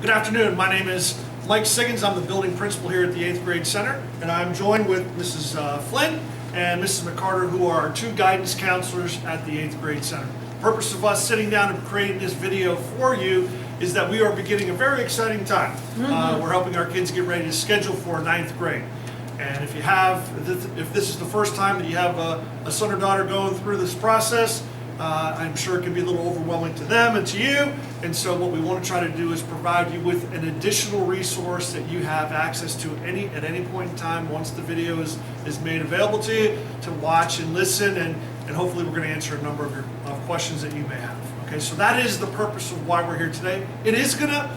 Good afternoon. My name is Mike Siggins. I'm the building principal here at the 8th Grade Center, and I'm joined with Mrs. Flynn and Mrs. McCarter, who are our two guidance counselors at the 8th Grade Center. The purpose of us sitting down and creating this video for you is that we are beginning a very exciting time. We're helping our kids get ready to schedule for 9th grade. And if this is the first time that you have a son or daughter going through this process, I'm sure it can be a little overwhelming to them and to you. And so what we want to try to do is provide you with an additional resource that you have access to at any point in time once the video is made available to you to watch and listen, and hopefully we're going to answer a number of your questions that you may have. Okay, so that is the purpose of why we're here today. It is going to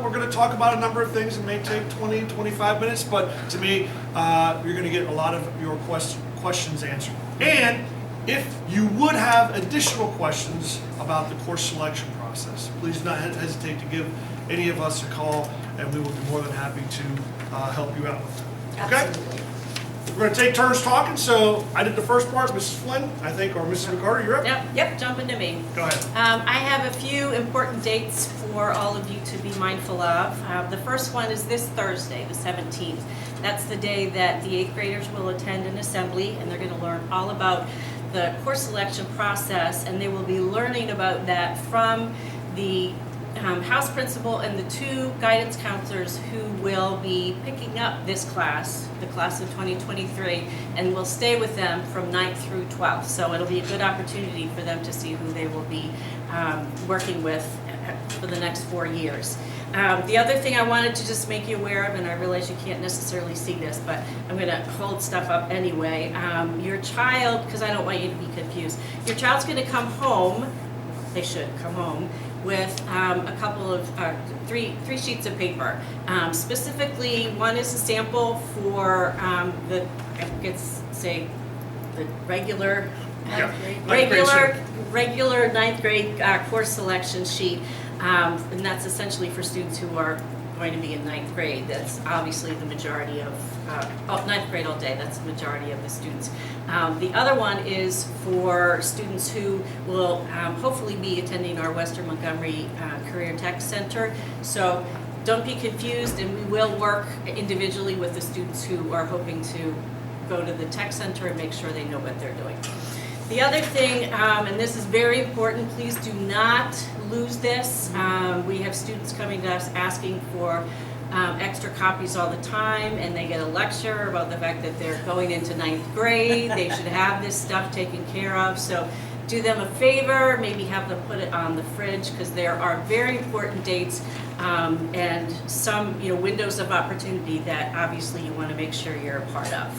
we're going to talk about a number of things. It may take 20, 25 minutes, but to me, you're going to get a lot of your questions answered. And if you would have additional questions about the course selection process, please do not hesitate to give any of us a call, and we will be more than happy to help you out with that. Okay? Absolutely. We're going to take turns talking. So I did the first part, Mrs. Flynn, I think, or Mrs. McCarter, you're up? Yep, jump into me. Go ahead. I have a few important dates for all of you to be mindful of. The first one is this Thursday, the 17th. That's the day that the 8th graders will attend an assembly, and they're going to learn all about the course selection process, and they will be learning about that from the house principal and the two guidance counselors who will be picking up this class, the class of 2023, and will stay with them from 9th through 12th. So it'll be a good opportunity for them to see who they will be working with for the next 4 years. The other thing I wanted to just make you aware of, and I realize you can't necessarily see this, but I'm going to hold stuff up anyway. Your child, because I don't want you to be confused, your child's going to come home, they should come home, with a couple of, three sheets of paper. Specifically, one is a sample for the regular regular 9th grade course selection sheet, and that's essentially for students who are going to be in 9th grade. That's obviously the majority of 9th grade all day. That's the majority of the students. The other one is for students who will hopefully be attending our Western Montgomery Career Tech Center. So don't be confused, and we will work individually with the students who are hoping to go to the tech center and make sure they know what they're doing. The other thing, and this is very important, please do not lose this. We have students coming to us asking for extra copies all the time, and they get a lecture about the fact that they're going into 9th grade. They should have this stuff taken care of. So do them a favor, maybe have them put it on the fridge, because there are very important dates and some windows of opportunity that obviously you want to make sure you're a part of.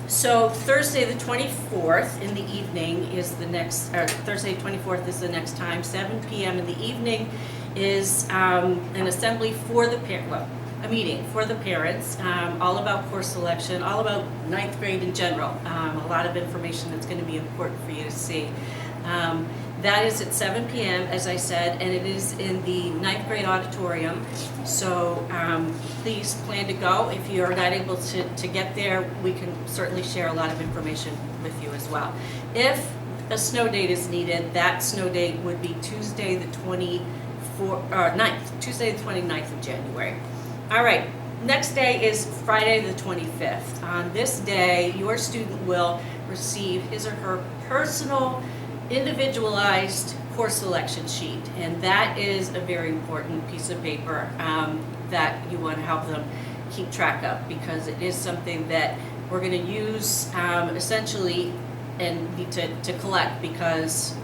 So Thursday the 24th in the evening is the next, Thursday 24th is the next time. 7 p.m. in the evening is an assembly for the a meeting for the parents, all about course selection, all about 9th grade in general. A lot of information that's going to be important for you to see. That is at 7 p.m., as I said, and it is in the 9th grade auditorium. So please plan to go. If you are not able to get there, we can certainly share a lot of information with you as well. If a snow date is needed, that snow date would be Tuesday the 29th of January. All right, next day is Friday the 25th. On this day, your student will receive his or her personal individualized course selection sheet, and that is a very important piece of paper that you want to help them keep track of, because it is something that we're going to use essentially and need to collect, because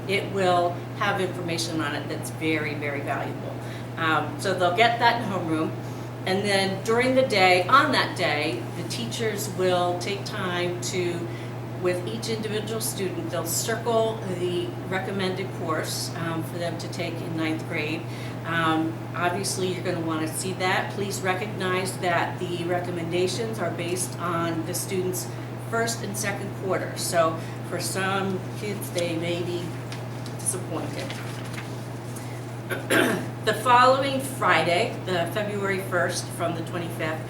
it will have information on it that's very, very valuable. So they'll get that in homeroom, and then during the day, on that day, the teachers will take time to, with each individual student, they'll circle the recommended course for them to take in 9th grade. Obviously, you're going to want to see that. Please recognize that the recommendations are based on the students' first and second quarter. So for some kids, they may be disappointed. The following Friday, the February 1st from the 25th,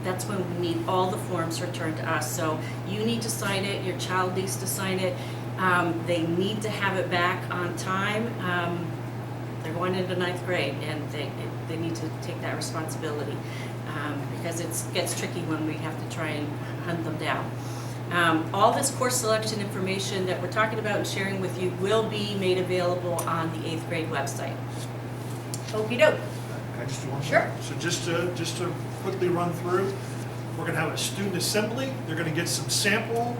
that's when we need all the forms returned to us. So you need to sign it, your child needs to sign it. They need to have it back on time. They're going into ninth grade, and they need to take that responsibility, because it gets tricky when we have to try and hunt them down. All this course selection information that we're talking about and sharing with you will be made available on the 8th grade website. Okey-doke. Can I just do one thing? Sure. So just to quickly run through, we're gonna have a student assembly. They're gonna get some sample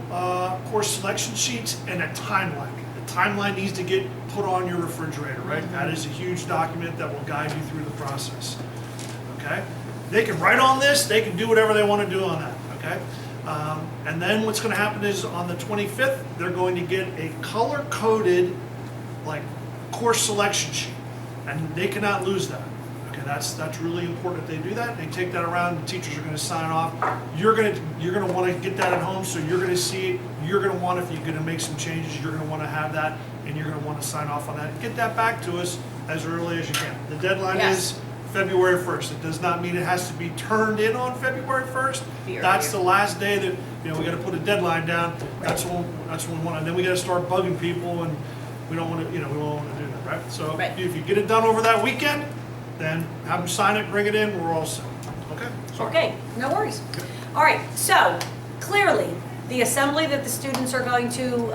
course selection sheets and a timeline. The timeline needs to get put on your refrigerator, right? Mm-hmm. That is a huge document that will guide you through the process, okay? They can write on this, they can do whatever they wanna do on that, okay? And then what's gonna happen is on the 25th, they're going to get a color-coded, like, course selection sheet, and they cannot lose that. Okay, that's really important that they do that. They take that around, the teachers are gonna sign off. You're gonna wanna get that at home, so you're gonna see it. You're gonna want, if you're gonna make some changes, you're gonna wanna have that, and you're gonna wanna sign off on that. Get that back to us as early as you can. The deadline Yes. is February 1st. It does not mean it has to be turned in on February 1st. Be That's earlier. the last day that, we gotta put a deadline down. That's when we want, and then we gotta start bugging people, and we don't wanna, we don't wanna do that, right? So Right. if you get it done over that weekend, then have them sign it, bring it in, we're all set. Okay? Sorry. Okay, no worries. All right, so clearly, the assembly that the students are going to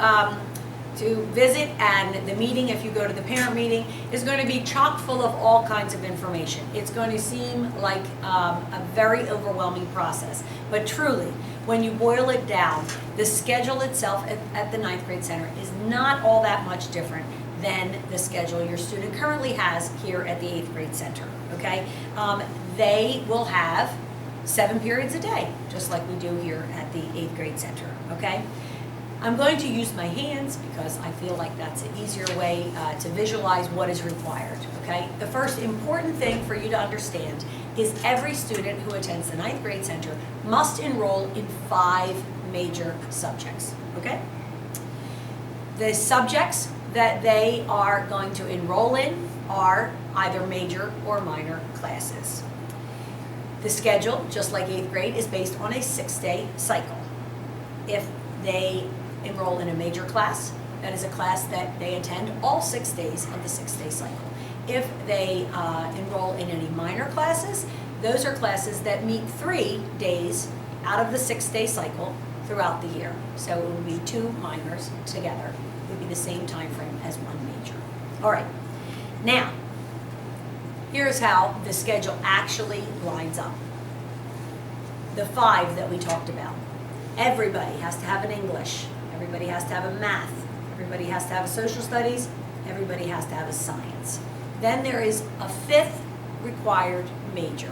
visit and the meeting, if you go to the parent meeting, is going to be chock full of all kinds of information. It's going to seem like a very overwhelming process, but truly, when you boil it down, the schedule itself at the ninth grade center is not all that much different than the schedule your student currently has here at the 8th grade center, okay? They will have 7 periods a day, just like we do here at the 8th grade center, okay? I'm going to use my hands because I feel like that's an easier way to visualize what is required, okay? The first important thing for you to understand is every student who attends the 9th grade center must enroll in 5 major subjects, okay? The subjects that they are going to enroll in are either major or minor classes. The schedule, just like 8th grade, is based on a 6-day cycle. If they enroll in a major class, that is a class that they attend all 6 days of the 6-day cycle. If they enroll in any minor classes, those are classes that meet 3 days out of the 6-day cycle throughout the year. So it would be 2 minors together. It would be the same time frame as 1 major. All right, now, here's how the schedule actually lines up. The 5 that we talked about. Everybody has to have an English. Everybody has to have a math. Everybody has to have a social studies. Everybody has to have a science. Then there is a 5th required major.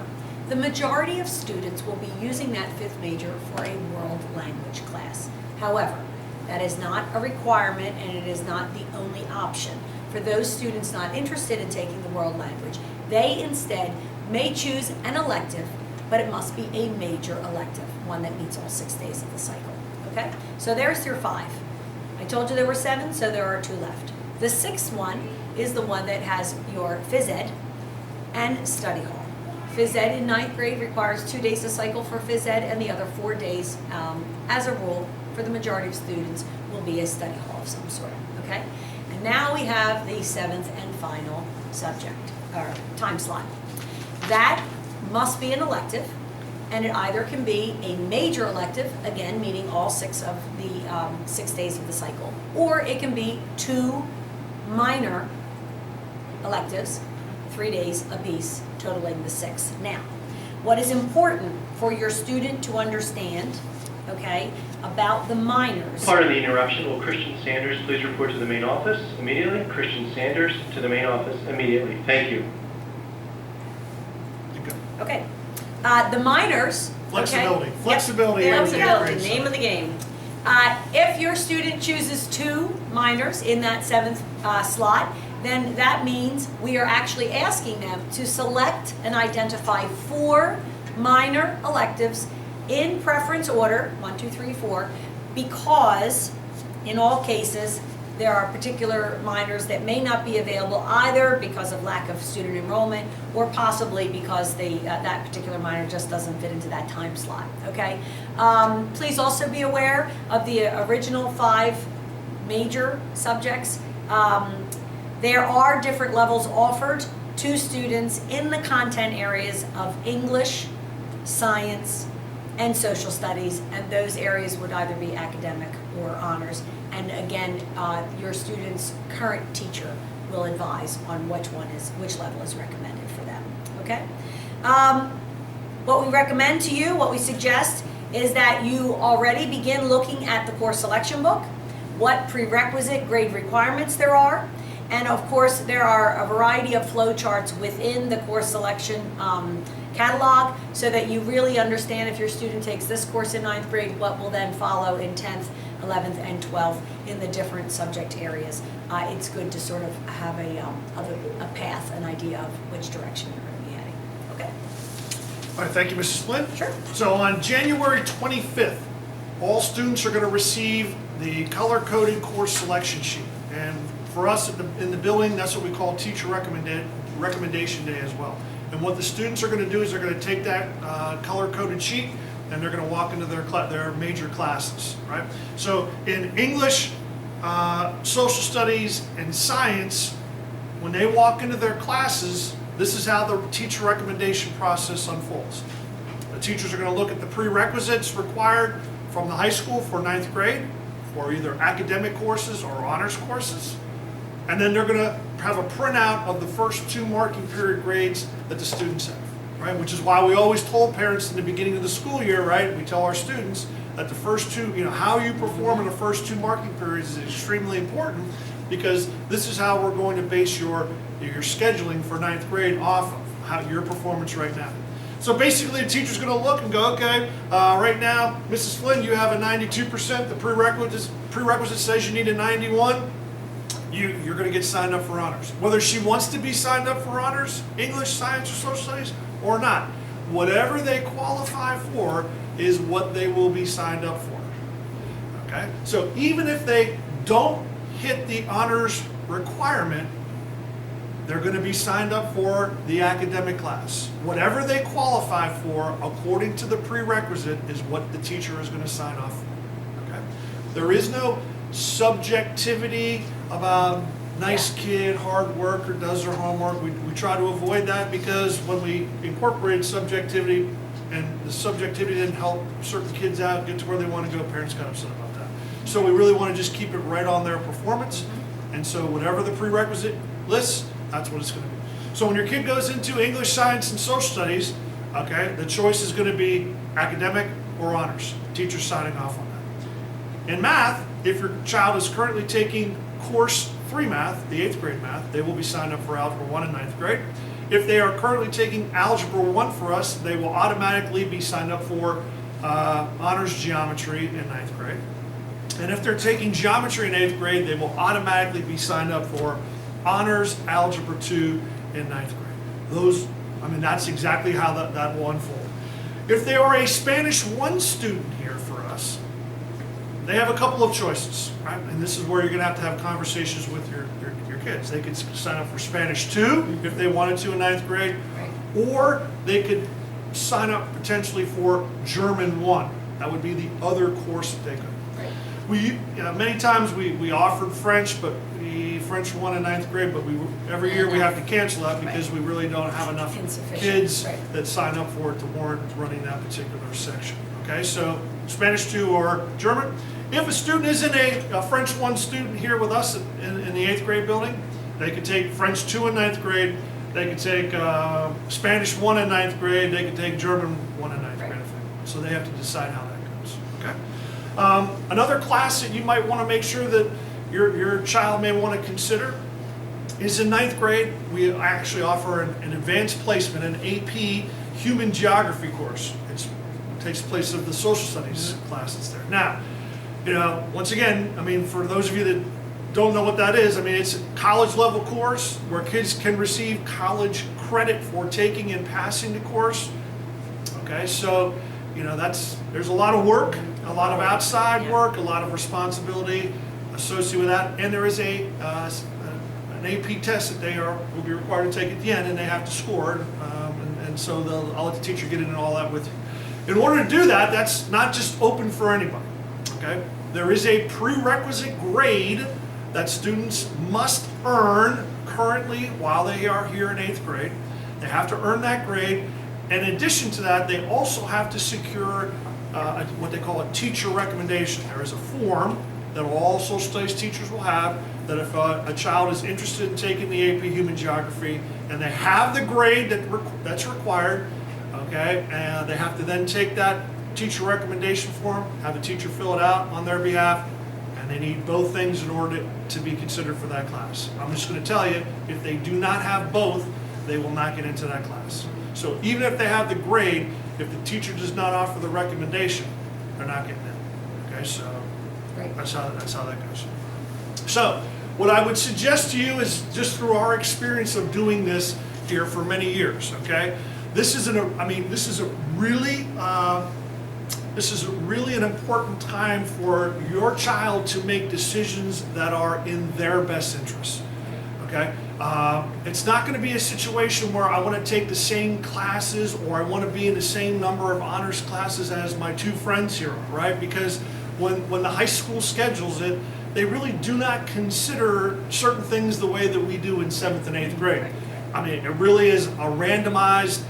The majority of students will be using that 5th major for a world language class. However, that is not a requirement and it is not the only option. For those students not interested in taking the world language, they instead may choose an elective, but it must be a major elective, one that meets all 6 days of the cycle, okay? So there's your 5. I told you there were 7, so there are 2 left. The 6th one is the one that has your phys ed and study hall. Phys ed in 9th grade requires 2 days a cycle for phys ed, and the other 4 days, as a rule, for the majority of students, will be a study hall of some sort, okay? And now we have the 7th and final subject, or time slot. That must be an elective, and it either can be a major elective, again, meaning all 6 of the 6 days of the cycle, or it can be 2 minor electives, 3 days apiece, totaling the 6. Now, what is important for your student to understand, okay, about the minors. Part of the interruption, will Christian Sanders please report to the main office immediately? Christian Sanders to the main office immediately. Thank you. You go. Okay. The minors. Flexibility. Okay. Flexibility. Yep. in the Flexibility, grade name of the center. game. If your student chooses 2 minors in that 7th slot, then that means we are actually asking them to select and identify 4 minor electives in preference order, 1, 2, 3, 4, because in all cases, there are particular minors that may not be available either because of lack of student enrollment or possibly because that particular minor just doesn't fit into that time slot, okay? Please also be aware of the original 5 major subjects. There are different levels offered to students in the content areas of English, science, and social studies, and those areas would either be academic or honors. And again, your student's current teacher will advise on which level is recommended for them, okay? What we recommend to you, what we suggest, is that you already begin looking at the course selection book, what prerequisite grade requirements there are, and of course there are a variety of flow charts within the course selection catalog, so that you really understand if your student takes this course in 9th grade, what will then follow in 10th, 11th, and 12th in the different subject areas. It's good to sort of have a path, an idea of which direction you're going to be heading. Okay. All right, thank you, Mrs. Flynn. Sure. So on January 25th, all students are going to receive the color-coded course selection sheet. And for us in the building, that's what we call teacher recommendation day as well. And what the students are going to do is they're going to take that color-coded sheet and they're going to walk into their major classes, right? So in English, social studies, and science, when they walk into their classes, this is how the teacher recommendation process unfolds. The teachers are going to look at the prerequisites required from the high school for 9th grade for either academic courses or honors courses. And then they're going to have a printout of the first 2 marking period grades that the students have, right? Which is why we always told parents in the beginning of the school year, right? We tell our students that the first 2, how you perform in the first 2 marking periods is extremely important, because this is how we're going to base your scheduling for 9th grade off of how your performance right now. So basically the teacher's going to look and go, okay, right now, Mrs. Flynn, you have a 92%. The prerequisite says you need a 91. You're going to get signed up for honors. Whether she wants to be signed up for honors, English, science, or social studies, or not. Whatever they qualify for is what they will be signed up for. Okay? So even if they don't hit the honors requirement, they're going to be signed up for the academic class. Whatever they qualify for, according to the prerequisite, is what the teacher is going to sign off for. Okay? There is no subjectivity about nice kid, hard worker, does their homework. We try to avoid that, because when we incorporated subjectivity and the subjectivity didn't help certain kids out get to where they want to go, parents got upset about that. So we really want to just keep it right on their performance. And so whatever the prerequisite lists, that's what it's going to be. So when your kid goes into English, science, and social studies, okay, the choice is going to be academic or honors. Teacher's signing off on that. In math, if your child is currently taking course 3 math, the 8th grade math, they will be signed up for Algebra 1 in 9th grade. If they are currently taking Algebra 1 for us, they will automatically be signed up for honors geometry in 9th grade. And if they're taking geometry in 8th grade, they will automatically be signed up for honors Algebra 2 in 9th grade. That's exactly how that will unfold. If they are a Spanish 1 student here for us, they have a couple of choices, right? And this is where you're going to have conversations with your kids. They could sign up for Spanish 2 if they wanted to in 9th grade, Right. or they could sign up potentially for German 1. That would be the other course that they could. Right. Many times we offered French, but French 1 in 9th grade, but every year we have to cancel that because we really don't have enough Insufficient. kids Right. that sign up for it to warrant running that particular section. Okay, so Spanish 2 or German. If a student isn't a French 1 student here with us in the 8th grade building, they could take French 2 in 9th grade, they could take Spanish 1 in 9th grade, they could take German 1 in 9th grade. So they have to decide how that goes. Okay. Another class that you might want to make sure that your child may want to consider is in 9th grade. We actually offer an advanced placement, an AP human geography course. It takes place of the social studies class that's there. Now, once again, for those of you that don't know what that is, it's a college level course where kids can receive college credit for taking and passing the course. Okay, so there's a lot of work, a lot of outside work, a lot of responsibility associated with that, and there is an AP test that they will be required to take at the end, and they have to score, and so I'll let the teacher get into all that with you. In order to do that, that's not just open for anybody. Okay, there is a prerequisite grade that students must earn currently while they are here in 8th grade. They have to earn that grade. In addition to that, they also have to secure what they call a teacher recommendation. There is a form that all social studies teachers will have, that if a child is interested in taking the AP Human Geography and they have the grade that's required, okay, and they have to then take that teacher recommendation form, have the teacher fill it out on their behalf, and they need both things in order to be considered for that class. I'm just going to tell you, if they do not have both, they will not get into that class. So even if they have the grade, if the teacher does not offer the recommendation, they're not getting in. Okay, so Great. that's how that goes. So what I would suggest to you is, just through our experience of doing this here for many years, okay, this is really an important time for your child to make decisions that are in their best interest. Okay, it's not going to be a situation where I want to take the same classes or I want to be in the same number of honors classes as my two friends here are, right? Because when the high school schedules it, they really do not consider certain things the way that we do in 7th and 8th grade. I mean, it really is a randomized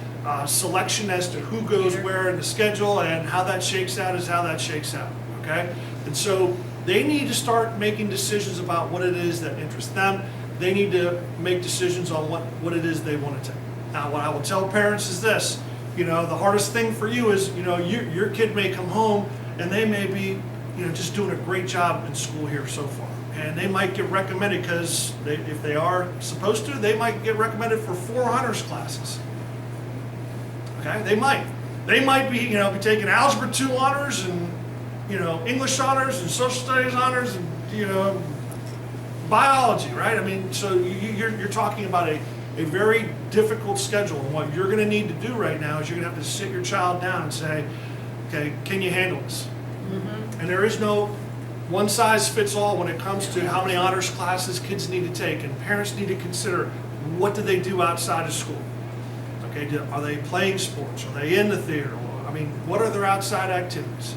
selection as to who goes where in the schedule, and how that shakes out is how that shakes out, okay? And so they need to start making decisions about what it is that interests them. They need to make decisions on what it is they want to take. Now, what I will tell parents is this, the hardest thing for you is, your kid may come home and they may be, just doing a great job in school here so far. And they might get recommended, because if they are supposed to, they might get recommended for 4 honors classes. Okay, they might be, be taking Algebra 2 honors and, English honors and Social Studies honors and, biology, right? I mean, so you're talking about a very difficult schedule. And what you're going to need to do right now is you're going to have to sit your child down and say, okay, can you handle this? Mm-hmm. And there is no one size fits all when it comes to how many honors classes kids need to take. And parents need to consider, what do they do outside of school? Okay, are they playing sports? Are they in the theater? I mean, what are their outside activities?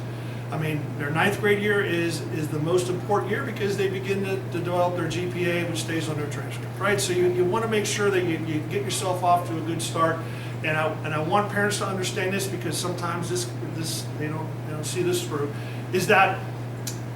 I mean, their 9th grade year is the most important year, because they begin to develop their GPA, which stays on their transcript, right? So you want to make sure that you get yourself off to a good start. And I want parents to understand this, because sometimes this they don't see this through, is that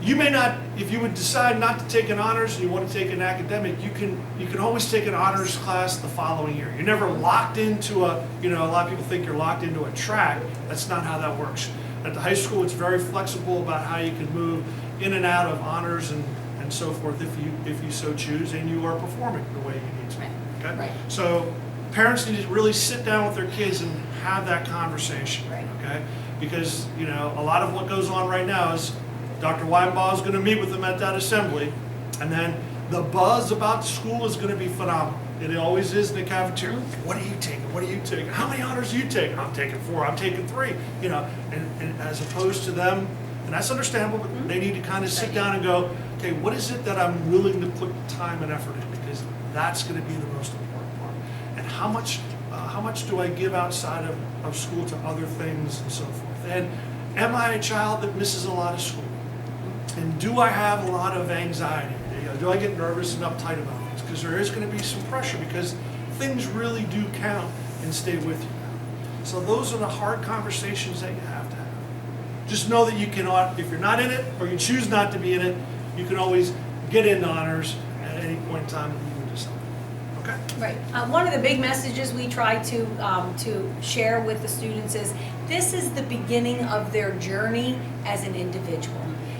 you may not, if you would decide not to take an honors and you want to take an academic, you can always take an honors class the following year. You're never locked into a lot of people think you're locked into a track. That's not how that works. At the high school, it's very flexible about how you can move in and out of honors and so forth if you so choose, and you are performing the way you need to. Right. Okay? Right. So parents need to really sit down with their kids and have that conversation. Right. Okay? Because a lot of what goes on right now is Dr. Weinbaugh is going to meet with them at that assembly, and then the buzz about the school is going to be phenomenal. It always is in the cafeteria. What are you taking? What are you taking? How many honors are you taking? I'm taking 4. I'm taking 3. And as opposed to them, and that's understandable, but they need to kind of sit down and go, okay, what is it that I'm willing to put time and effort in? Because that's going to be the most important part. And how much do I give outside of school to other things and so forth? And am I a child that misses a lot of school? And do I have a lot of anxiety? Do I get nervous and uptight about things? Because there is going to be some pressure, because things really do count and stay with you. So those are the hard conversations that you have to have. Just know that you cannot, if you're not in it or you choose not to be in it, you can always get into honors at any point in time that you decide. Okay? Right. One of the big messages we try to share with the students is, this is the beginning of their journey as an individual.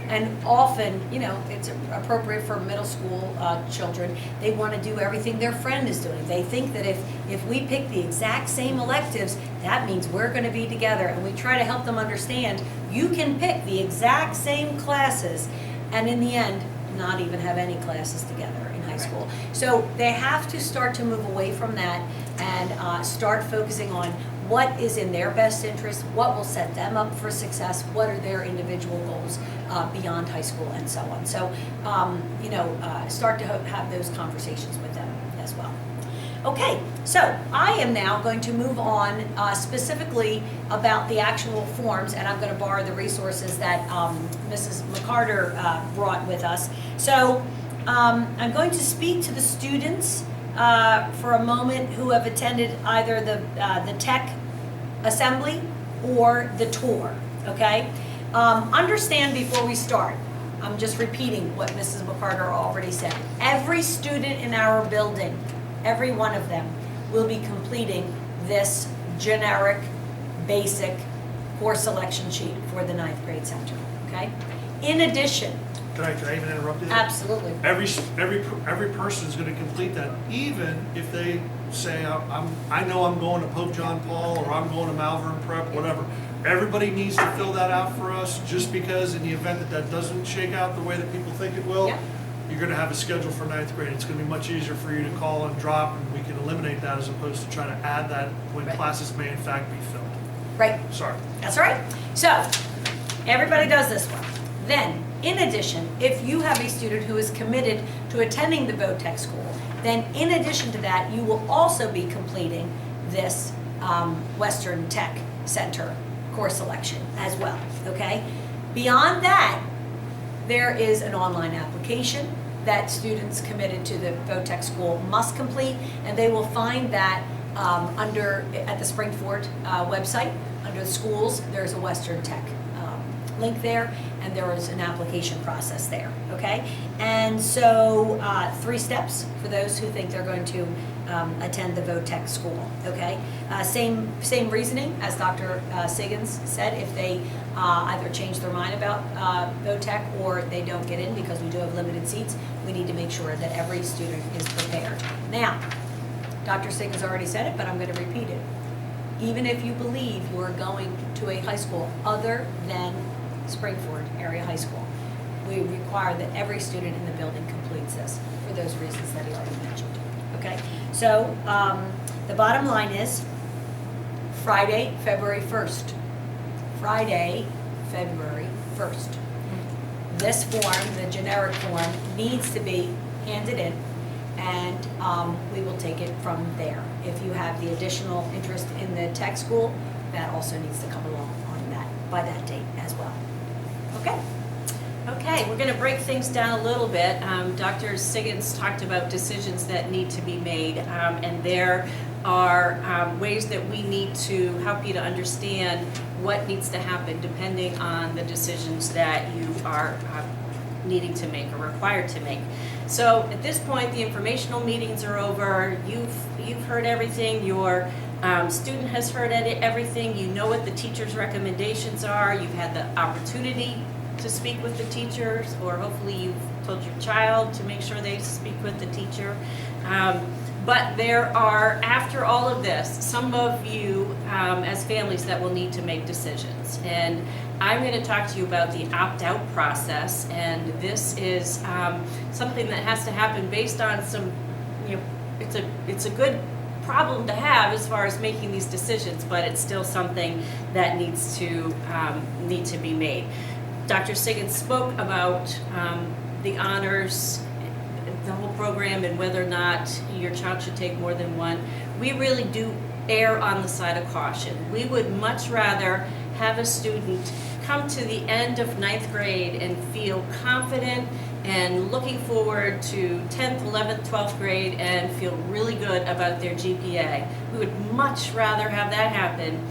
And often, it's appropriate for middle school children. They want to do everything their friend is doing. They think that if we pick the exact same electives, that means we're going to be together. And we try to help them understand, you can pick the exact same classes, and in the end, not even have any classes together in high school. So they have to start to move away from that and start focusing on what is in their best interest, what will set them up for success, what are their individual goals beyond high school, and so on. So, start to have those conversations with them as well. Okay, so I am now going to move on specifically about the actual forms, and I'm going to borrow the resources that Mrs. McCarter brought with us. So I'm going to speak to the students for a moment who have attended either the tech assembly or the tour, okay? Understand before we start, I'm just repeating what Mrs. McCarter already said. Every student in our building, every one of them, will be completing this generic, basic course selection sheet for the ninth grade center, okay? In addition, Can I even interrupt you? absolutely, Every person is going to complete that, even if they say, I know I'm going to Pope John Paul, or I'm going to Malvern Prep, whatever. Everybody needs to fill that out for us, just because in the event that that doesn't shake out the way that people think it will, Yeah. you're going to have a schedule for ninth grade. It's going to be much easier for you to call and drop, and we can eliminate that as opposed to trying to add that when Right. classes may in fact be filled. right? Sorry. That's right. So, everybody does this one. Then, in addition, if you have a student who is committed to attending the VOTEC school, then in addition to that, you will also be completing this Western Tech Center course selection as well, okay? Beyond that, there is an online application that students committed to the VOTEC school must complete, and they will find that at the Springford website, under the schools, there's a Western Tech link there, and there is an application process there, okay? And so 3 steps for those who think they're going to attend the VOTEC school, okay? Same reasoning as Dr. Siggins said. If they either change their mind about VOTEC or they don't get in because we do have limited seats, we need to make sure that every student is prepared. Now, Dr. Siggins already said it, but I'm going to repeat it. Even if you believe you are going to a high school other than Springford Area High School, we require that every student in the building completes this for those reasons that he already mentioned. Okay, so the bottom line is Friday, February 1st. Friday, February 1st. This form, the generic form, needs to be handed in, and we will take it from there. If you have the additional interest in the tech school, that also needs to come along on that, by that date as well. Okay? Okay, we're going to break things down a little bit. Dr. Siggins talked about decisions that need to be made, and there are ways that we need to help you to understand what needs to happen depending on the decisions that you are needing to make or required to make. So at this point, the informational meetings are over. You've heard everything. Your student has heard everything. You know what the teacher's recommendations are. You've had the opportunity to speak with the teachers, or hopefully you've told your child to make sure they speak with the teacher. But there are, after all of this, some of you as families that will need to make decisions. And I'm going to talk to you about the opt-out process, and this is something that has to happen based on some, it's a good problem to have as far as making these decisions, but it's still something that needs to be made. Dr. Siggins spoke about the honors, the whole program, and whether or not your child should take more than one. We really do err on the side of caution. We would much rather have a student come to the end of ninth grade and feel confident and looking forward to 10th, 11th, 12th grade and feel really good about their GPA. We would much rather have that happen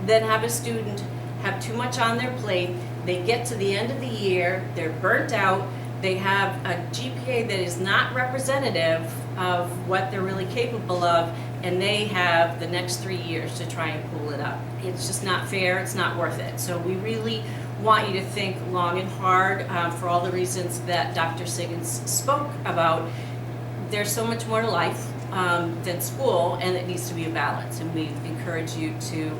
than have a student have too much on their plate. They get to the end of the year, they're burnt out, they have a GPA that is not representative of what they're really capable of, and they have the next 3 years to try and pull it up. It's just not fair, it's not worth it. So we really want you to think long and hard for all the reasons that Dr. Siggins spoke about. There's so much more to life than school, and it needs to be a balance, and we encourage you to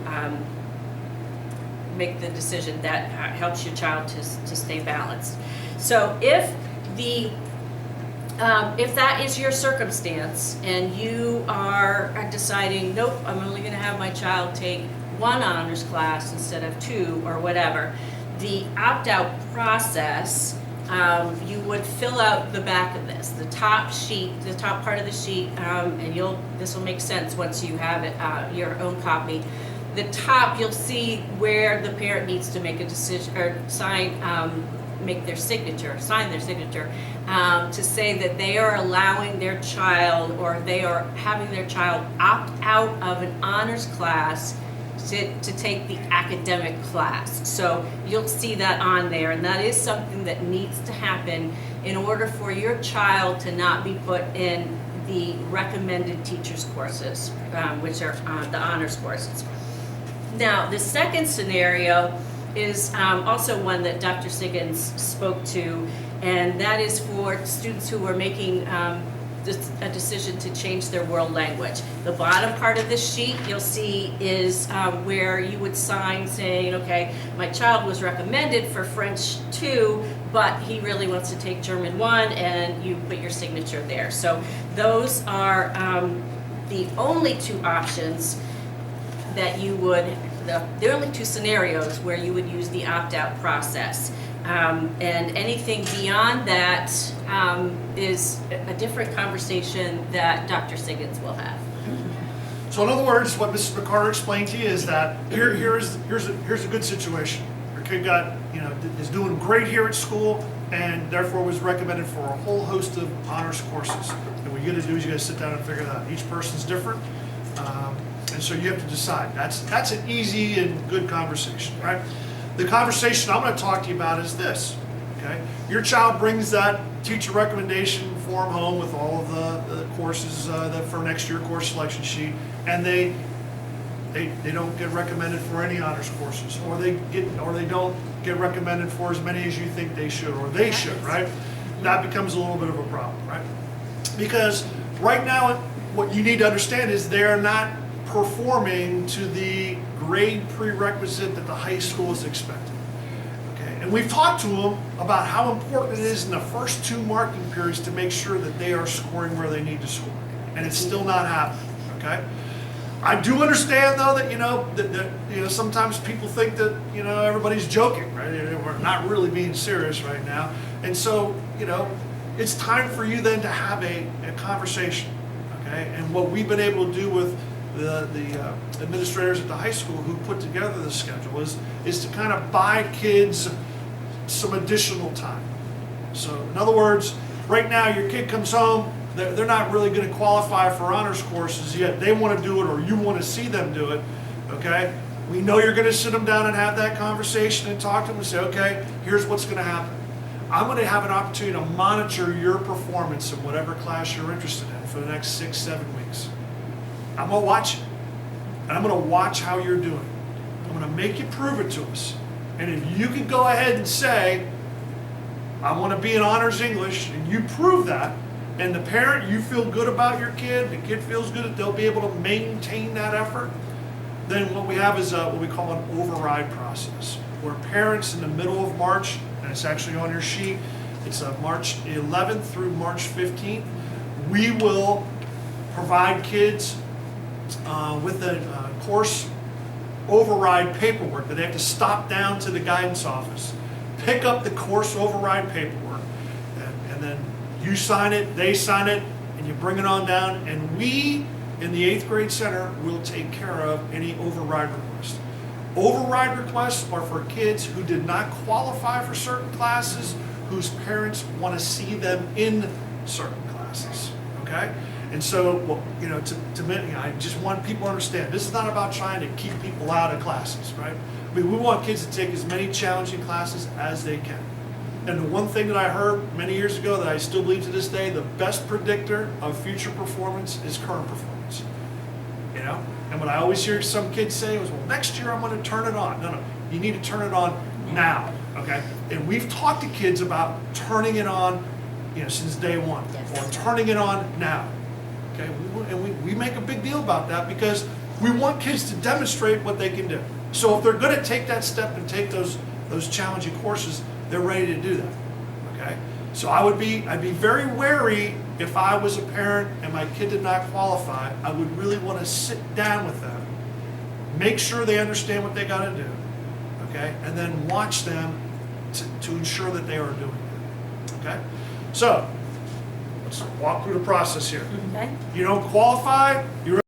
make the decision that helps your child to stay balanced. So if that is your circumstance and you are deciding, nope, I'm only going to have my child take one honors class instead of 2 or whatever, the opt-out process, you would fill out the back of this, the top sheet, the top part of the sheet, and this will make sense once you have it, your own copy. The top, you'll see where the parent needs to make a decision or sign make their signature, sign their signature, to say that they are allowing their child, or they are having their child opt out of an honors class to take the academic class. So you'll see that on there, and that is something that needs to happen in order for your child to not be put in the recommended teachers courses, which are the honors courses. Now, the second scenario is also one that Dr. Siggins spoke to, and that is for students who are making a decision to change their world language. The bottom part of this sheet you'll see is where you would sign saying, okay, my child was recommended for French 2, but he really wants to take German 1, and you put your signature there. So those are the only two options that you would, the only two scenarios where you would use the opt-out process. And anything beyond that is a different conversation that Dr. Siggins will have. So in other words, what Mrs. McCarter explained to you is that here's a good situation. Your kid is doing great here at school, and therefore was recommended for a whole host of honors courses. And what you got to do is you got to sit down and figure it out. Each person's different, and so you have to decide. That's an easy and good conversation, right? The conversation I'm going to talk to you about is this. Okay, your child brings that teacher recommendation form home with all of the courses for next year course selection sheet, and they don't get recommended for any honors courses, or they don't get recommended for as many as you think they should, or they should, right? That becomes a little bit of a problem, right? Because right now, what you need to understand is they're not performing to the grade prerequisite that the high school is expecting. Okay, and we've talked to them about how important it is in the first 2 marking periods to make sure that they are scoring where they need to score, and it's still not happening. Okay, I do understand though that sometimes people think that everybody's joking, right? We're not really being serious right now, and so it's time for you then to have a conversation. Okay, and what we've been able to do with the administrators at the high school who put together the schedule is to kind of buy kids some additional time. So in other words, right now your kid comes home, they're not really going to qualify for honors courses yet. They want to do it, or you want to see them do it. Okay, we know you're going to sit them down and have that conversation and talk to them and say, okay, here's what's going to happen. I'm going to have an opportunity to monitor your performance in whatever class you're interested in for the next 6-7 weeks. I'm going to watch it, and I'm going to watch how you're doing. I'm going to make you prove it to us. And if you can go ahead and say, I want to be in honors English, and you prove that, and the parent, you feel good about your kid, the kid feels good that they'll be able to maintain that effort, then what we have is what we call an override process, where parents in the middle of March, and it's actually on your sheet, it's March 11th through March 15th, we will provide kids with the course override paperwork that they have to stop down to the guidance office, pick up the course override paperwork, and then you sign it, they sign it, and you bring it on down, and we in the 8th grade center will take care of any override requests. Override requests are for kids who did not qualify for certain classes, whose parents want to see them in certain classes, okay? And so, I just want people to understand, this is not about trying to keep people out of classes, right? I mean, we want kids to take as many challenging classes as they can. And the one thing that I heard many years ago that I still believe to this day, the best predictor of future performance is current performance. And what I always hear some kids say was, well, next year I'm going to turn it on. No, you need to turn it on now, okay? And we've talked to kids about turning it on, since day one, or turning it on now. Okay, and we make a big deal about that because we want kids to demonstrate what they can do. So if they're going to take that step and take those challenging courses, they're ready to do that. Okay, so I'd be very wary if I was a parent and my kid did not qualify. I would really want to sit down with them, make sure they understand what they got to do, okay, and then watch them to ensure that they are doing it. Okay, so let's walk through the process here. Okay. You don't qualify, you're